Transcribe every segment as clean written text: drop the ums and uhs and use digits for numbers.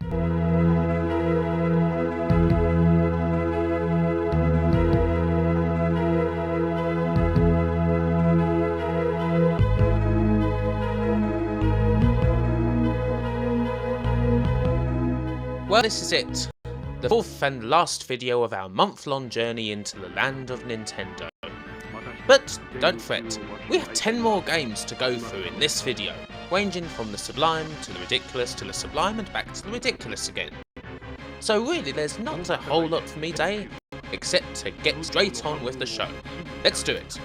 Well, this is it. The fourth and last video of our month-long journey into the land of Nintendo. But don't fret, we have 10 more games to go through in this video, ranging from the sublime to the ridiculous to the sublime and back to the ridiculous again. So really there's not a whole lot for me today, except to get straight on with the show. Let's do it.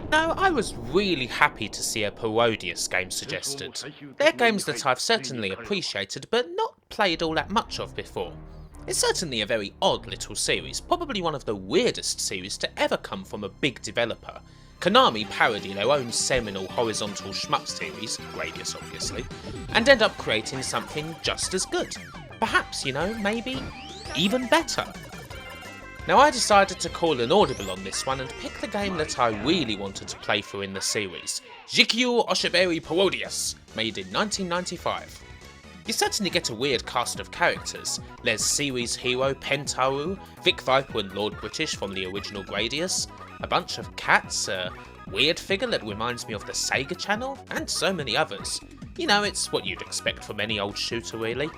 Now, I was really happy to see a Parodius game suggested. They're games that I've certainly appreciated but not played all that much of before. It's certainly a very odd little series, probably one of the weirdest series to ever come from a big developer. Konami parody their own seminal horizontal shmup series, Gradius obviously, and end up creating something just as good. Perhaps, you know, maybe even better. Now I decided to call an audible on this one and pick the game that I really wanted to play through in the series, Jikkyou Oshaberi Parodius, made in 1995. You certainly get a weird cast of characters. There's series hero Pentaru, Vic Viper and Lord British from the original Gradius, a bunch of cats, a weird figure that reminds me of the Sega channel, and so many others. You know, it's what you'd expect from any old shooter really.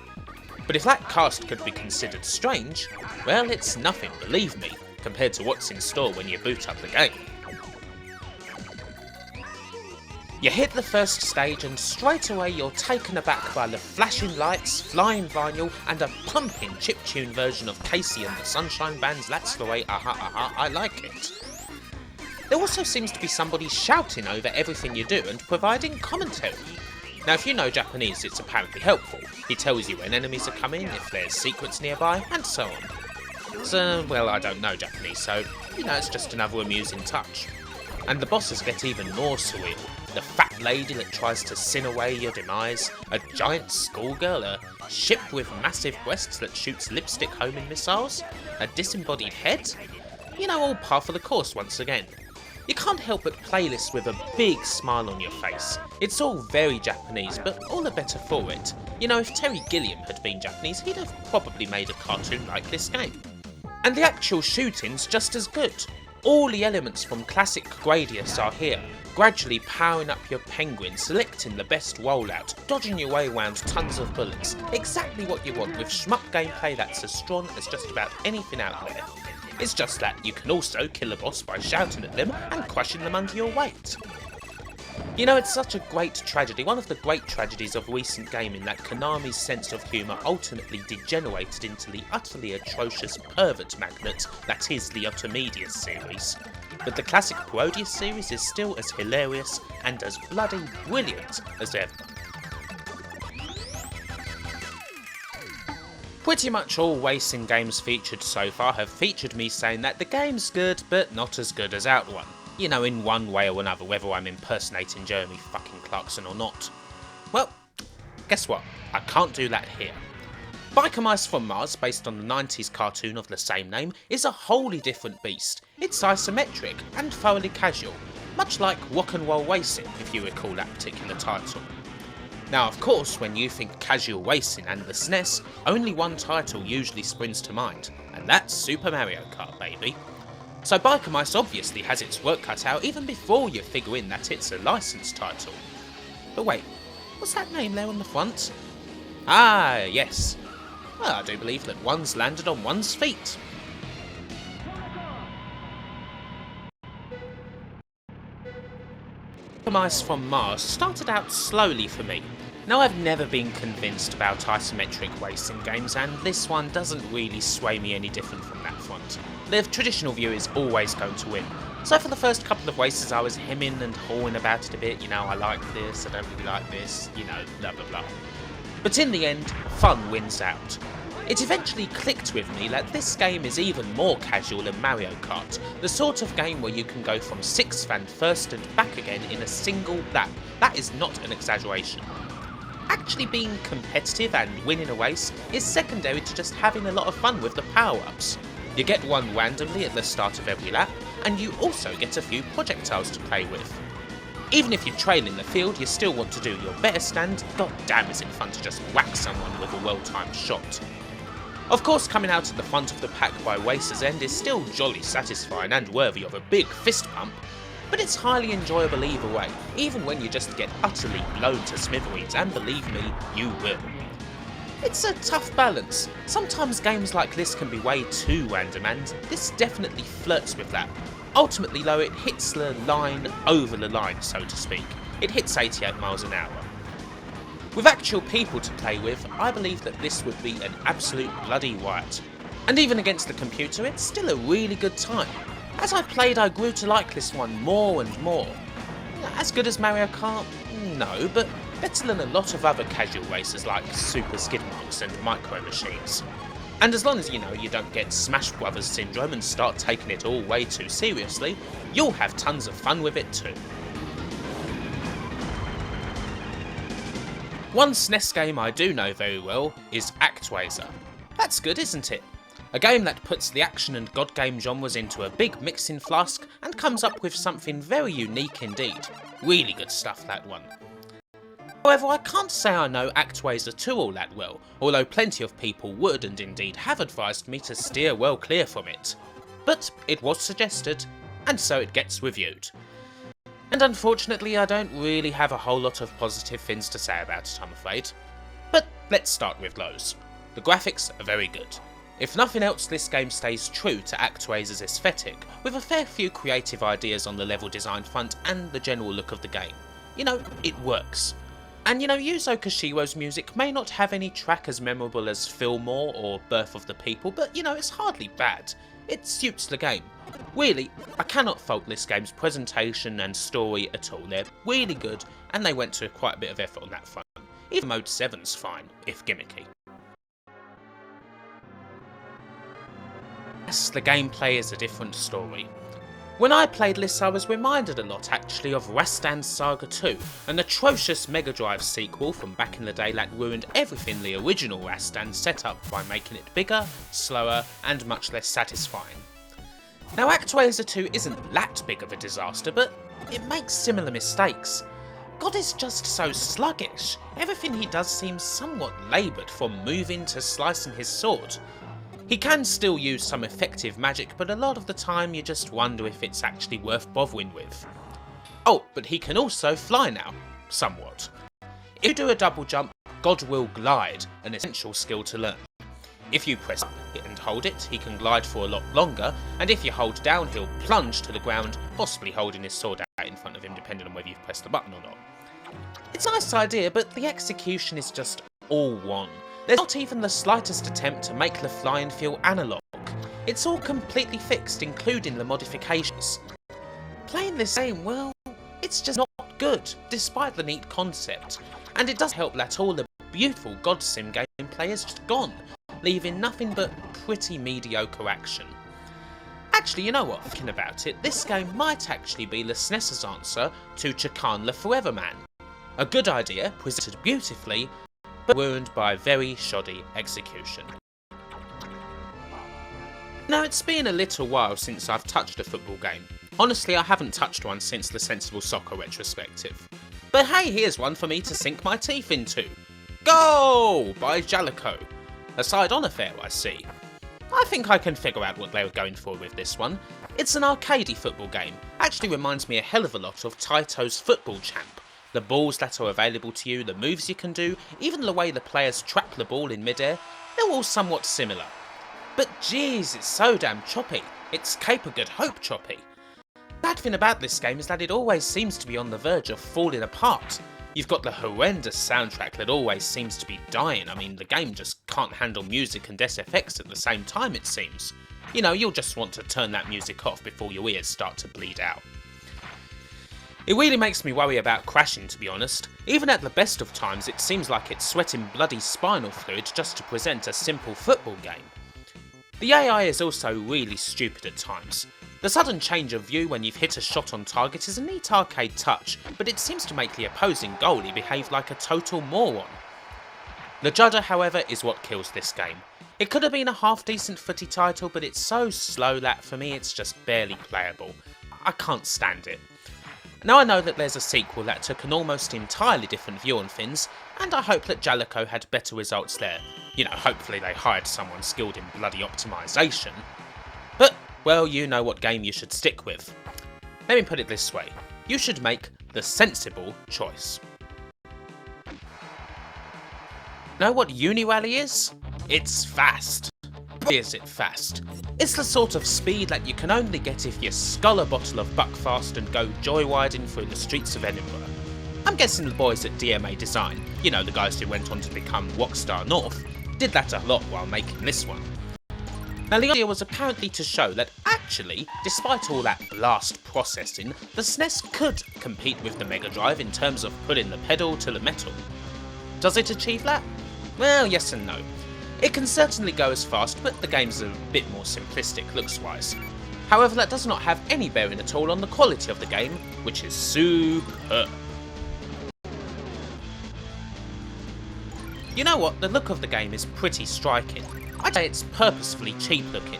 But if that cast could be considered strange, well, it's nothing, believe me, compared to what's in store when you boot up the game. You hit the first stage and straight away you're taken aback by the flashing lights, flying vinyl, and a pumping chiptune version of Casey and the Sunshine Band's That's the Way Aha Aha I Like It. There also seems to be somebody shouting over everything you do and providing commentary. Now if you know Japanese, it's apparently helpful. He tells you when enemies are coming, if there's secrets nearby, and so on. So, well, I don't know Japanese, so, you know, it's just another amusing touch. And the bosses get even more surreal. The fat lady that tries to sin away your demise, a giant schoolgirl, a ship with massive breasts that shoots lipstick homing missiles, a disembodied head. You know, all par for the course once again. You can't help but play this with a big smile on your face. It's all very Japanese, but all the better for it. You know, if Terry Gilliam had been Japanese, he'd have probably made a cartoon like this game. And the actual shooting's just as good. All the elements from classic Gradius are here, gradually powering up your penguin, selecting the best rollout, dodging your way around tons of bullets. Exactly what you want with shmup gameplay that's as strong as just about anything out there. It's just that you can also kill a boss by shouting at them and crushing them under your weight. You know, it's such a great tragedy, one of the great tragedies of recent gaming, that Konami's sense of humour ultimately degenerated into the utterly atrocious pervert magnet that is the Ultimedia series. But the classic Parodius series is still as hilarious and as bloody brilliant as ever. Pretty much all racing games featured so far have featured me saying that the game's good, but not as good as Outrun. You know, in one way or another, whether I'm impersonating Jeremy fucking Clarkson or not. Well, guess what? I can't do that here. Biker Mice from Mars, based on the 90s cartoon of the same name, is a wholly different beast. It's isometric and thoroughly casual, much like Rock and Roll Racing, if you recall that particular title. Now of course, when you think casual racing and the SNES, only one title usually springs to mind, and that's Super Mario Kart, baby. So Biker Mice obviously has its work cut out even before you figure in that it's a licensed title. But wait, what's that name there on the front? Ah, yes. Well, I do believe that one's landed on one's feet. Biker Mice from Mars started out slowly for me. Now I've never been convinced about isometric racing games, and this one doesn't really sway me any different from that front. The traditional view is always going to win. So for the first couple of races I was hemming and hawing about it a bit, you know, I like this, I don't really like this, you know, blah blah blah. But in the end, fun wins out. It eventually clicked with me that this game is even more casual than Mario Kart, the sort of game where you can go from 6th and 1st and back again in a single lap. That is not an exaggeration. Actually being competitive and winning a race is secondary to just having a lot of fun with the power-ups. You get one randomly at the start of every lap, and you also get a few projectiles to play with. Even if you're trailing the field, you still want to do your best, and god damn is it fun to just whack someone with a well-timed shot. Of course, coming out at the front of the pack by Wacer's End is still jolly satisfying and worthy of a big fist pump, but it's highly enjoyable either way, even when you just get utterly blown to smithereens, and believe me, you will. It's a tough balance. Sometimes games like this can be way too random, and this definitely flirts with that. Ultimately though, it hits the line over the line, so to speak. It hits 88 miles an hour. With actual people to play with, I believe that this would be an absolute bloody riot. And even against the computer, it's still a really good time. As I played, I grew to like this one more and more. As good as Mario Kart? No, but better than a lot of other casual races like Super Skid Marks and Micro Machines. And as long as you don't get Smash Brothers syndrome and start taking it all way too seriously, you'll have tons of fun with it too. One SNES game I do know very well is ActRaiser. That's good, isn't it? A game that puts the action and god game genres into a big mixing flask and comes up with something very unique indeed. Really good stuff, that one. However, I can't say I know ActRaiser 2 all that well, although plenty of people would and indeed have advised me to steer well clear from it. But it was suggested, and so it gets reviewed. And unfortunately, I don't really have a whole lot of positive things to say about it, I'm afraid. But let's start with those. The graphics are very good. If nothing else, this game stays true to ActRaiser's aesthetic, with a fair few creative ideas on the level design front and the general look of the game. It works. And Yuzo Koshiro's music may not have any track as memorable as Fillmore or Birth of the People, but it's hardly bad. It suits the game. Really, I cannot fault this game's presentation and story at all. They're really good, and they went to quite a bit of effort on that front. Even Mode 7's fine, if gimmicky. Yes, the gameplay is a different story. When I played this, I was reminded a lot actually of Rastan's Saga 2, an atrocious Mega Drive sequel from back in the day that ruined everything the original Rastan set up by making it bigger, slower, and much less satisfying. Now ActRaiser 2 isn't that big of a disaster, but it makes similar mistakes. God is just so sluggish. Everything he does seems somewhat laboured, from moving to slicing his sword. He can still use some effective magic, but a lot of the time you just wonder if it's actually worth bothering with. Oh, but he can also fly now. Somewhat. If you do a double jump, God will glide, an essential skill to learn. If you press up and hold it, he can glide for a lot longer, and if you hold down, he'll plunge to the ground, possibly holding his sword out in front of him, depending on whether you've pressed the button or not. It's a nice idea, but the execution is just all one. There's not even the slightest attempt to make the flying feel analogue. It's all completely fixed, including the modifications. Playing this game, well, it's just not good, despite the neat concept. And it does help that all the beautiful God Sim gameplay is just gone, leaving nothing but pretty mediocre action. Actually, you know what, thinking about it, this game might actually be the SNES's answer to Chakan the Forever Man. A good idea, presented beautifully, but ruined by very shoddy execution. Now, it's been a little while since I've touched a football game. Honestly, I haven't touched one since the Sensible Soccer retrospective. But hey, here's one for me to sink my teeth into. Go! By Jaleco. A side-on affair, I see. I think I can figure out what they were going for with this one. It's an arcadey football game. Actually reminds me a hell of a lot of Taito's Football Champ. The balls that are available to you, the moves you can do, even the way the players trap the ball in midair, they're all somewhat similar. But geez, it's so damn choppy. It's Cape of Good Hope choppy. The bad thing about this game is that it always seems to be on the verge of falling apart. You've got the horrendous soundtrack that always seems to be dying. I mean, the game just can't handle music and SFX at the same time, it seems. You'll just want to turn that music off before your ears start to bleed out. It really makes me worry about crashing, to be honest. Even at the best of times, it seems like it's sweating bloody spinal fluid just to present a simple football game. The AI is also really stupid at times. The sudden change of view when you've hit a shot on target is a neat arcade touch, but it seems to make the opposing goalie behave like a total moron. The judder, however, is what kills this game. It could have been a half-decent footy title, but it's so slow that for me it's just barely playable. I can't stand it. Now I know that there's a sequel that took an almost entirely different view on things, and I hope that Jaleco had better results there. You know, hopefully they hired someone skilled in bloody optimisation. But, well, you know what game you should stick with. Let me put it this way, you should make the sensible choice. Know what Unirally is? It's fast. Boy is it fast. It's the sort of speed that you can only get if you scull a bottle of Buckfast and go joyriding through the streets of Edinburgh. I'm guessing the boys at DMA Design, you know the guys who went on to become Rockstar North, did that a lot while making this one. Now the idea was apparently to show that actually, despite all that blast processing, the SNES could compete with the Mega Drive in terms of putting the pedal to the metal. Does it achieve that? Well, yes and no. It can certainly go as fast, but the game's a bit more simplistic looks-wise. However, that does not have any bearing at all on the quality of the game, which is superb. You know what, the look of the game is pretty striking. I'd say it's purposefully cheap looking.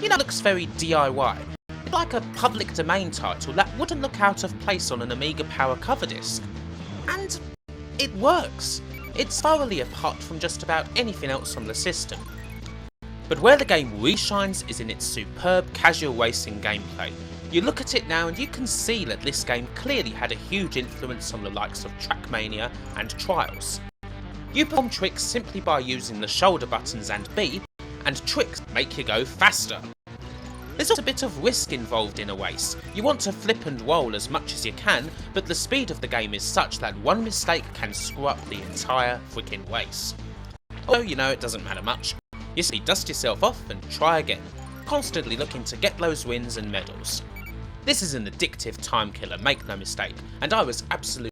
You know, it looks very DIY. It's like a public domain title that wouldn't look out of place on an Amiga Power cover disc. And it works. It's thoroughly apart from just about anything else on the system. But where the game really shines is in its superb casual racing gameplay. You look at it now and you can see that this game clearly had a huge influence on the likes of Trackmania and Trials. You perform tricks simply by using the shoulder buttons and B, and tricks make you go faster. There's also a bit of risk involved in a race. You want to flip and roll as much as you can, but the speed of the game is such that one mistake can screw up the entire freaking race. Although, you know, it doesn't matter much. You simply dust yourself off and try again, constantly looking to get those wins and medals. This is an addictive time killer, make no mistake, and I was absolutely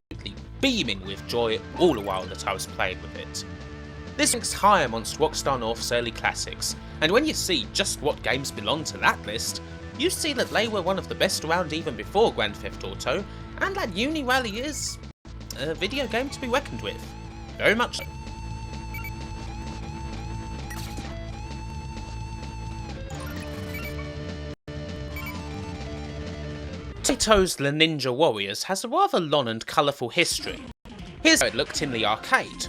beaming with joy all the while that I was playing with it. This ranks high amongst Rockstar North's early classics, and when you see just what games belong to that list, you see that they were one of the best around even before Grand Theft Auto, and that Unirally is a video game to be reckoned with. Very much so. Taito's The Ninja Warriors has a rather long and colourful history. Here's how it looked in the arcade.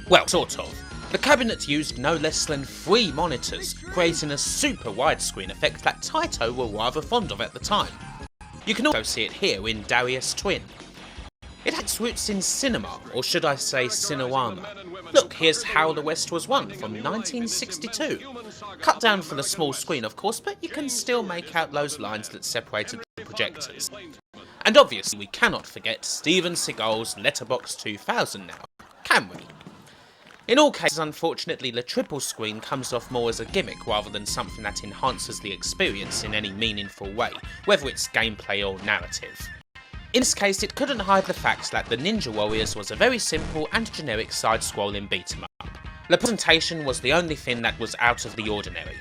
Well, sort of. The cabinet used no less than 3 monitors, creating a super widescreen effect that Taito were rather fond of at the time. You can also see it here in Darius Twin. It had its roots in cinema, or should I say cinerama. Look, here's How the West Was Won from 1962. Cut down for the small screen of course, but you can still make out those lines that separated the projectors. And obviously we cannot forget Steven Seagal's Letterbox 2000 now, can we? In all cases, unfortunately, the triple screen comes off more as a gimmick rather than something that enhances the experience in any meaningful way, whether it's gameplay or narrative. In this case, it couldn't hide the fact that the Ninja Warriors was a very simple and generic side-scrolling beat-em-up. The presentation was the only thing that was out of the ordinary.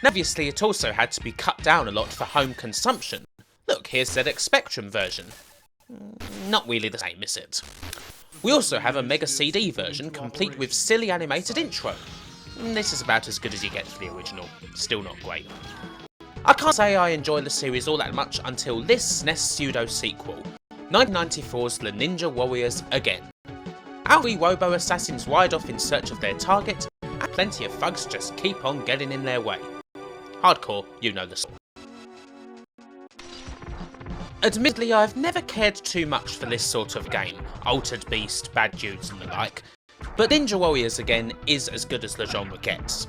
Now, obviously, it also had to be cut down a lot for home consumption. Look, here's ZX Spectrum version. Not really the same, is it? We also have a Mega CD version, complete with silly animated intro. This is about as good as you get for the original, still not great. I can't say I enjoy the series all that much until this SNES pseudo-sequel, 1994's The Ninja Warriors Again. Our 3 robo-assassins ride off in search of their target, and plenty of thugs just keep on getting in their way. Hardcore, you know the song. Admittedly, I've never cared too much for this sort of game, Altered Beast, Bad Dudes and the like, but Ninja Warriors Again is as good as the genre gets.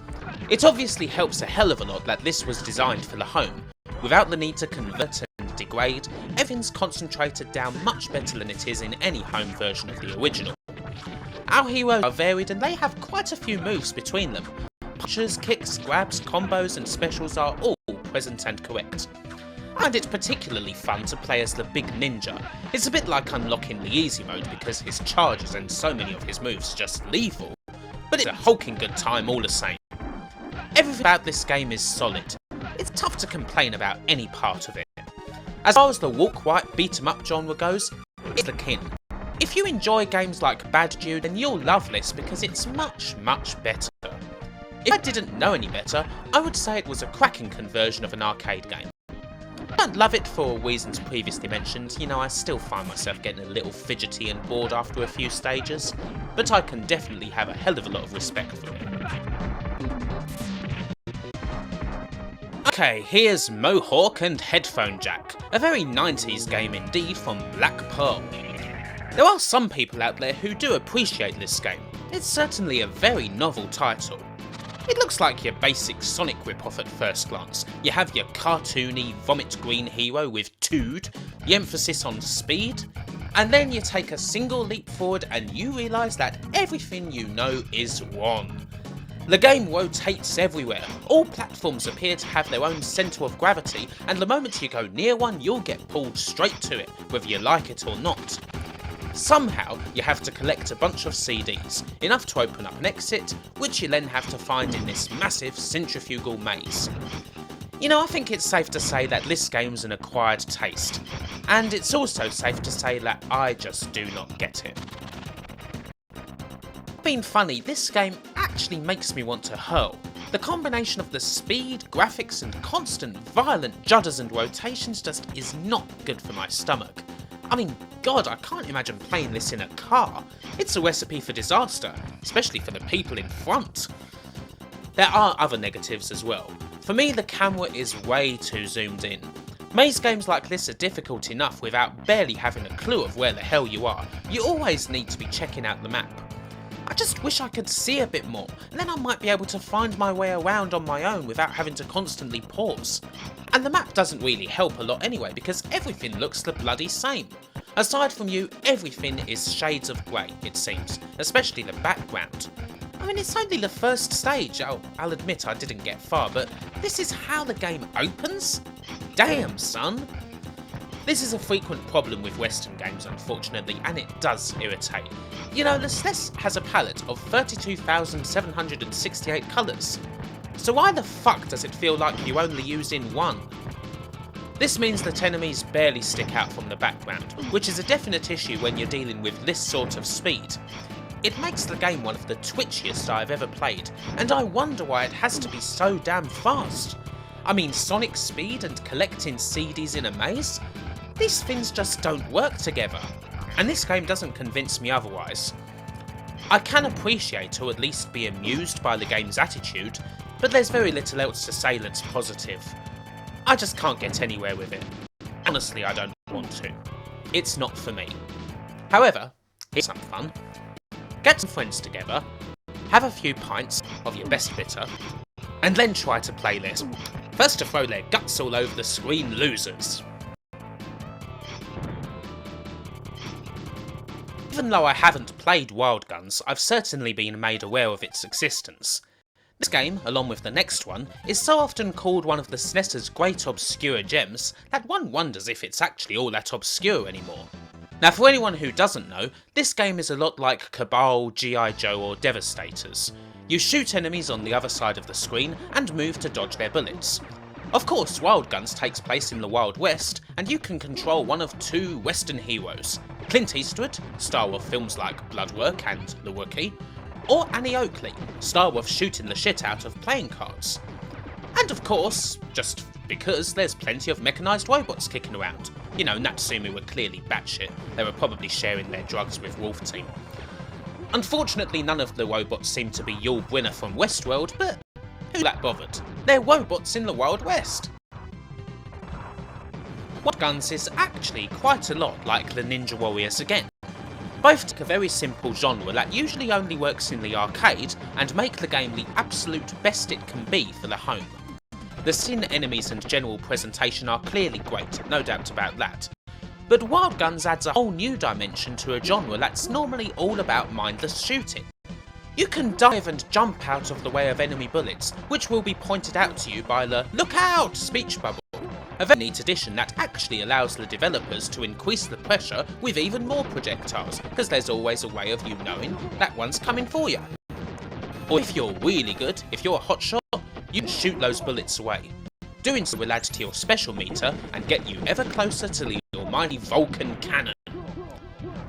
It obviously helps a hell of a lot that this was designed for the home. Without the need to convert and degrade, everything's concentrated down much better than it is in any home version of the original. Our heroes are varied and they have quite a few moves between them. Punches, kicks, grabs, combos and specials are all present and correct. I find it particularly fun to play as the Big Ninja. It's a bit like unlocking the easy mode because his charges and so many of his moves are just lethal, but it's a hulking good time all the same. Everything about this game is solid. It's tough to complain about any part of it. As far as the walk-right beat-em-up genre goes, it's the king. If you enjoy games like Bad Jude, then you'll love this because it's much better. If I didn't know any better, I would say it was a cracking conversion of an arcade game. I don't love it for reasons previously mentioned. You know, I still find myself getting a little fidgety and bored after a few stages, but I can definitely have a hell of a lot of respect for it. Okay, here's Mohawk and Headphone Jack, a very 90s game indeed from Black Pearl. There are some people out there who do appreciate this game. It's certainly a very novel title. It looks like your basic Sonic ripoff at first glance. You have your cartoony, vomit green hero with Tood, the emphasis on speed, and then you take a single leap forward and you realise that everything you know is wrong. The game rotates everywhere, all platforms appear to have their own centre of gravity, and the moment you go near one you'll get pulled straight to it, whether you like it or not. Somehow, you have to collect a bunch of CDs, enough to open up an exit, which you then have to find in this massive centrifugal maze. You know, I think it's safe to say that this game's an acquired taste, and it's also safe to say that I just do not get it. Being funny, this game actually makes me want to hurl. The combination of the speed, graphics and constant violent judders and rotations just is not good for my stomach. I mean, God, I can't imagine playing this in a car. It's a recipe for disaster, especially for the people in front. There are other negatives as well. For me, the camera is way too zoomed in. Maze games like this are difficult enough without barely having a clue of where the hell you are. You always need to be checking out the map. I just wish I could see a bit more, and then I might be able to find my way around on my own without having to constantly pause. And the map doesn't really help a lot anyway, because everything looks the bloody same. Aside from you, everything is shades of grey, it seems, especially the background. I mean, it's only the first stage. I'll admit I didn't get far, but this is how the game opens? Damn, son! This is a frequent problem with Western games, unfortunately, and it does irritate. You know, the SNES has a palette of 32,768 colours. So why the fuck does it feel like you only use in one? This means that enemies barely stick out from the background, which is a definite issue when you're dealing with this sort of speed. It makes the game one of the twitchiest I've ever played, and I wonder why it has to be so damn fast. I mean, Sonic speed and collecting CDs in a maze? These things just don't work together, and this game doesn't convince me otherwise. I can appreciate or at least be amused by the game's attitude, but there's very little else to say that's positive. I just can't get anywhere with it. Honestly, I don't want to. It's not for me. However, here's some fun. Get some friends together, have a few pints of your best bitter, and then try to play this. First to throw their guts all over the screen, losers. Even though I haven't played Wild Guns, I've certainly been made aware of its existence. This game, along with the next one, is so often called one of the SNES's great obscure gems that one wonders if it's actually all that obscure anymore. Now, for anyone who doesn't know, this game is a lot like Cabal, G.I. Joe or Devastators. You shoot enemies on the other side of the screen and move to dodge their bullets. Of course, Wild Guns takes place in the Wild West, and you can control one of two Western heroes, Clint Eastwood, star of films like Bloodwork and The Wookiee, or Annie Oakley, star of shooting the shit out of playing cards. And of course, just because there's plenty of mechanised robots kicking around. You know, Natsume were clearly batshit, they were probably sharing their drugs with Wolf Team. Unfortunately, none of the robots seem to be Yul Brynner from Westworld, but who's that bothered? They're robots in the Wild West. Wild Guns is actually quite a lot like the Ninja Warriors again. Both take a very simple genre that usually only works in the arcade and make the game the absolute best it can be for the home. The scene, enemies and general presentation are clearly great, no doubt about that. But Wild Guns adds a whole new dimension to a genre that's normally all about mindless shooting. You can dive and jump out of the way of enemy bullets, which will be pointed out to you by the "look out" speech bubble, a very neat addition that actually allows the developers to increase the pressure with even more projectiles, because there's always a way of you knowing that one's coming for you. Or if you're really good, if you're a hotshot, you can shoot those bullets away. Doing so will add to your special meter and get you ever closer to the almighty Vulcan cannon.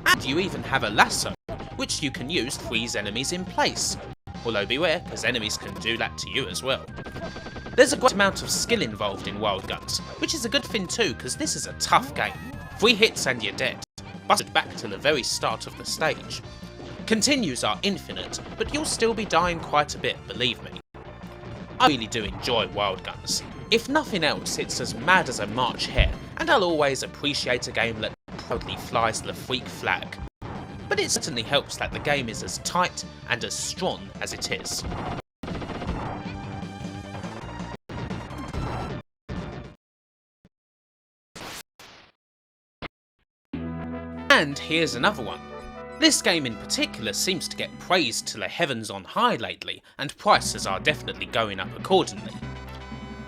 And you even have a lasso, which you can use to freeze enemies in place. Although beware, because enemies can do that to you as well. There's a great amount of skill involved in Wild Guns, which is a good thing too, because this is a tough game. 3 hits and you're dead, busted back to the very start of the stage. Continues are infinite, but you'll still be dying quite a bit, believe me. I really do enjoy Wild Guns. If nothing else, it's as mad as a March hare, and I'll always appreciate a game that proudly flies the freak flag. But it certainly helps that the game is as tight and as strong as it is. And here's another one. This game in particular seems to get praised to the heavens on high lately, and prices are definitely going up accordingly.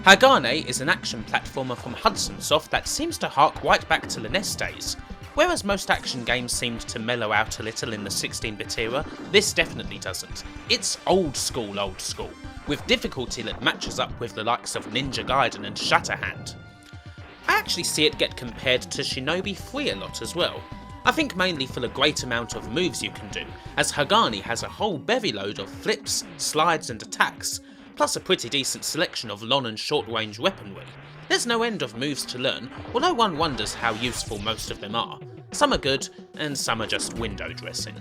Hagane is an action platformer from Hudson Soft that seems to hark right back to the NES days. Whereas most action games seemed to mellow out a little in the 16-bit era, this definitely doesn't. It's old school, with difficulty that matches up with the likes of Ninja Gaiden and Shatterhand. I actually see it get compared to Shinobi 3 a lot as well. I think mainly for the great amount of moves you can do, as Hagane has a whole bevy load of flips, slides and attacks, plus a pretty decent selection of long and short range weaponry. There's no end of moves to learn, although one wonders how useful most of them are. Some are good, and some are just window dressing.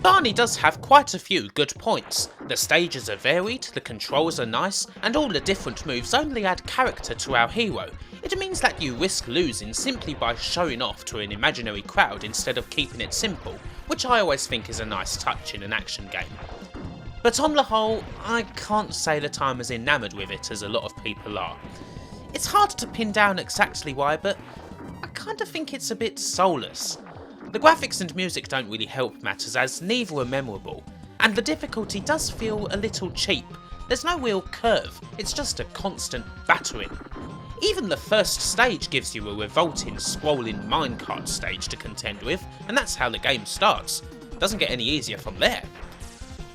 Hagane does have quite a few good points. The stages are varied, the controls are nice, and all the different moves only add character to our hero. It means that you risk losing simply by showing off to an imaginary crowd instead of keeping it simple, which I always think is a nice touch in an action game. But on the whole, I can't say that I'm as enamoured with it as a lot of people are. It's hard to pin down exactly why, but I kind of think it's a bit soulless. The graphics and music don't really help matters, as neither are memorable, and the difficulty does feel a little cheap. There's no real curve, it's just a constant battering. Even the first stage gives you a revolting, scrolling minecart stage to contend with, and that's how the game starts. Doesn't get any easier from there.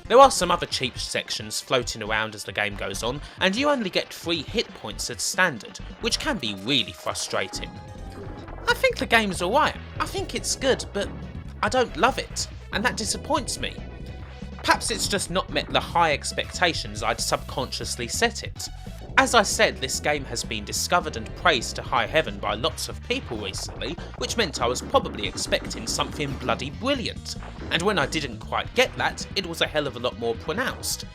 There are some other cheap sections floating around as the game goes on, and you only get 3 hit points as standard, which can be really frustrating. I think the game's alright, I think it's good, but I don't love it, and that disappoints me. Perhaps it's just not met the high expectations I'd subconsciously set it. As I said, this game has been discovered and praised to high heaven by lots of people recently, which meant I was probably expecting something bloody brilliant. And when I didn't quite get that, it was a hell of a lot more pronounced.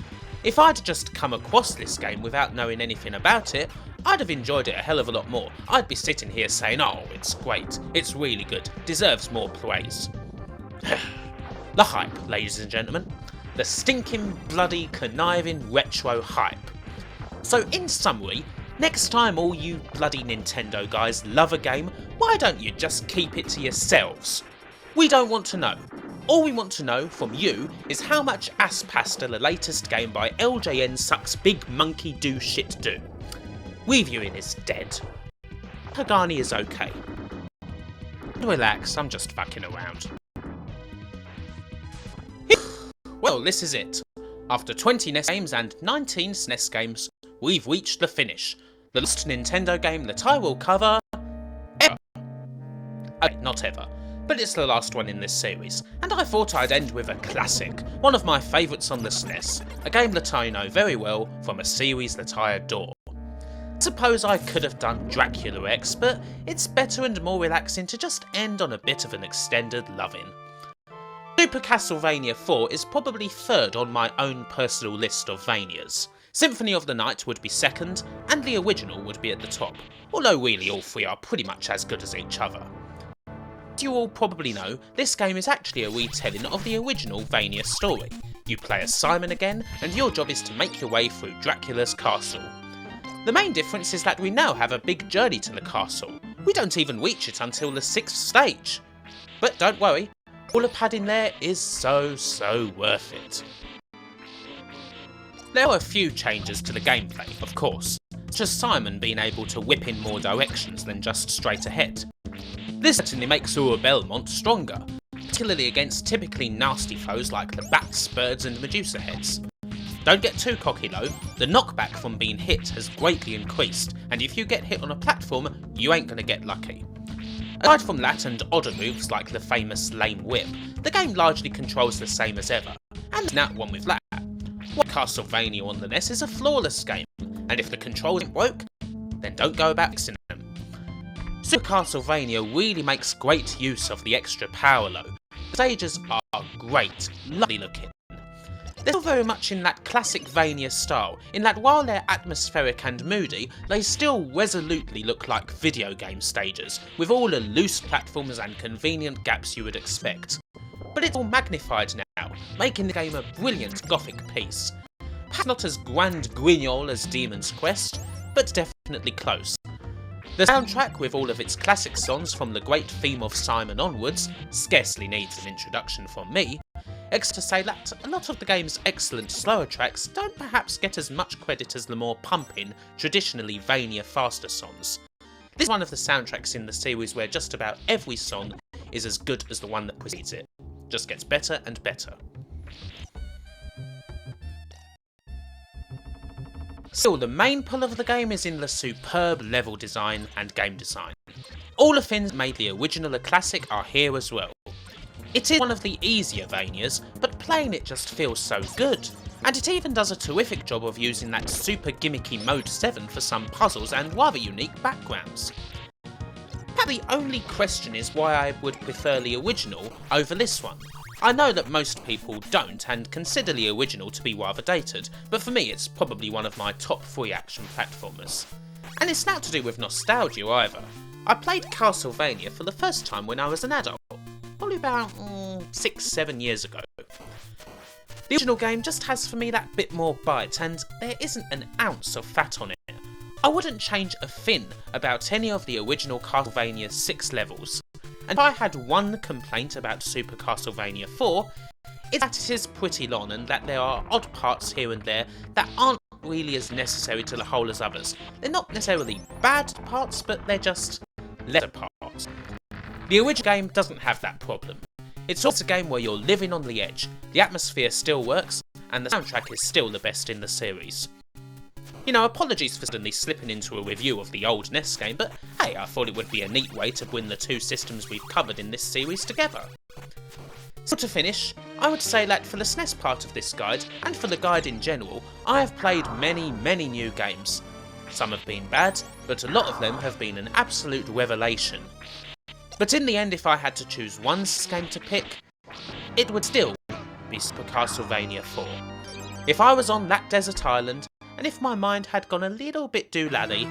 If I'd just come across this game without knowing anything about it, I'd have enjoyed it a hell of a lot more. I'd be sitting here saying, oh, it's great, it's really good, deserves more praise. The hype, ladies and gentlemen. The stinking, bloody, conniving retro hype. So in summary, next time all you bloody Nintendo guys love a game, why don't you just keep it to yourselves? We don't want to know. All we want to know from you is how much ass pasta the latest game by LJN sucks big monkey do shit do. Reviewing is dead. Hagane is okay. Relax, I'm just fucking around. Well, this is it. After 20 NES games and 19 SNES games, we've reached the finish. The last Nintendo game that I will cover ever. Okay, not ever, but it's the last one in this series, and I thought I'd end with a classic, one of my favourites on the SNES, a game that I know very well from a series that I adore. I suppose I could have done Dracula X, but it's better and more relaxing to just end on a bit of an extended loving. Super Castlevania IV is probably third on my own personal list of Vanias. Symphony of the Night would be second, and the original would be at the top, although really all three are pretty much as good as each other. As you all probably know, this game is actually a retelling of the original Vania story. You play as Simon again, and your job is to make your way through Dracula's castle. The main difference is that we now have a big journey to the castle. We don't even reach it until the 6th stage. But don't worry, all the padding there is so worth it. There are a few changes to the gameplay, of course, such as Simon being able to whip in more directions than just straight ahead. This certainly makes Ura Belmont stronger, particularly against typically nasty foes like the bats, birds and Medusa heads. Don't get too cocky though, the knockback from being hit has greatly increased, and if you get hit on a platform, you ain't gonna get lucky. Aside from that and odder moves like the famous lame whip, the game largely controls the same as ever, and there's not one with that. Castlevania on the NES is a flawless game, and if the controls aren't broke, then don't go about fixing them. Super Castlevania really makes great use of the extra power load. The stages are great, lovely looking. They're still very much in that classic Vania style, in that while they're atmospheric and moody, they still resolutely look like video game stages, with all the loose platforms and convenient gaps you would expect. But it's all magnified now, making the game a brilliant gothic piece. Perhaps not as grand guignol as Demon's Quest, but definitely close. The soundtrack, with all of its classic songs from the great theme of Simon onwards, scarcely needs an introduction from me, except to say that a lot of the game's excellent slower tracks don't perhaps get as much credit as the more pumping, traditionally Vania faster songs. This is one of the soundtracks in the series where just about every song is as good as the one that precedes it. Just gets better and better. Still, the main pull of the game is in the superb level design and game design. All the things that made the original a classic are here as well. It is one of the easier Vanias, but playing it just feels so good, and it even does a terrific job of using that super gimmicky Mode 7 for some puzzles and rather unique backgrounds. Perhaps the only question is why I would prefer the original over this one. I know that most people don't and consider the original to be rather dated, but for me it's probably one of my top 3 action platformers. And it's not to do with nostalgia either. I played Castlevania for the first time when I was an adult, probably about 6-7 years ago. The original game just has for me that bit more bite, and there isn't an ounce of fat on it. I wouldn't change a thing about any of the original Castlevania 6 levels. And if I had one complaint about Super Castlevania IV, it's that it is pretty long and that there are odd parts here and there that aren't really as necessary to the whole as others. They're not necessarily bad parts, but they're just lesser parts. The original game doesn't have that problem. It's also a game where you're living on the edge, the atmosphere still works, and the soundtrack is still the best in the series. You know, apologies for suddenly slipping into a review of the old NES game, but hey, I thought it would be a neat way to bring the two systems we've covered in this series together. So to finish, I would say that for the SNES part of this guide, and for the guide in general, I have played many new games. Some have been bad, but a lot of them have been an absolute revelation. But in the end, if I had to choose one game to pick, it would still be Super Castlevania IV. If I was on that desert island, and if my mind had gone a little bit doolally,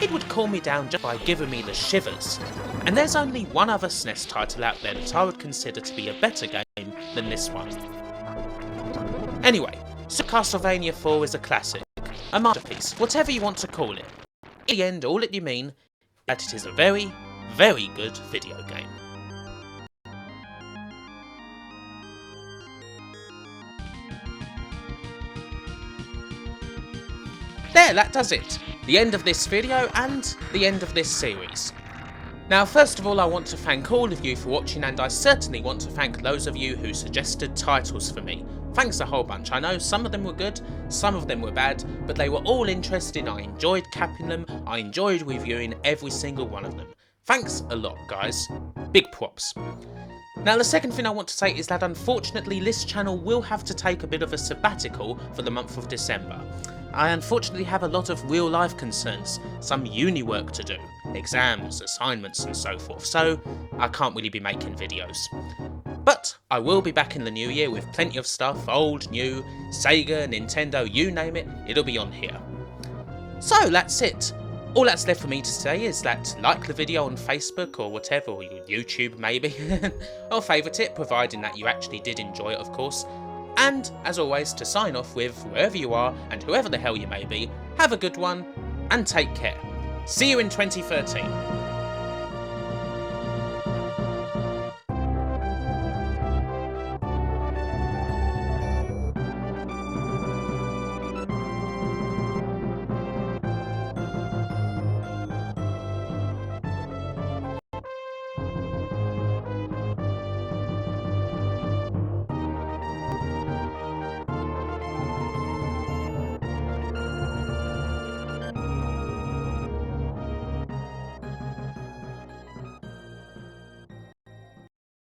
it would calm me down just by giving me the shivers. And there's only one other SNES title out there that I would consider to be a better game than this one. Anyway, Super Castlevania IV is a classic, a masterpiece, whatever you want to call it. In the end, all that you mean is that it is a very good video game. There, that does it. The end of this video and the end of this series. Now, first of all, I want to thank all of you for watching, and I certainly want to thank those of you who suggested titles for me. Thanks a whole bunch. I know some of them were good, some of them were bad, but they were all interesting. I enjoyed capping them, I enjoyed reviewing every single one of them. Thanks a lot, guys. Big props. Now, the second thing I want to say is that unfortunately this channel will have to take a bit of a sabbatical for the month of December. I unfortunately have a lot of real life concerns, some uni work to do, exams, assignments and so forth, so I can't really be making videos. But I will be back in the new year with plenty of stuff, old, new, Sega, Nintendo, you name it, it'll be on here. So that's it. All that's left for me to say is that like the video on Facebook or whatever, or YouTube maybe, or favourite it, providing that you actually did enjoy it of course. And, as always, to sign off with, wherever you are, and whoever the hell you may be, have a good one, and take care. See you in 2013.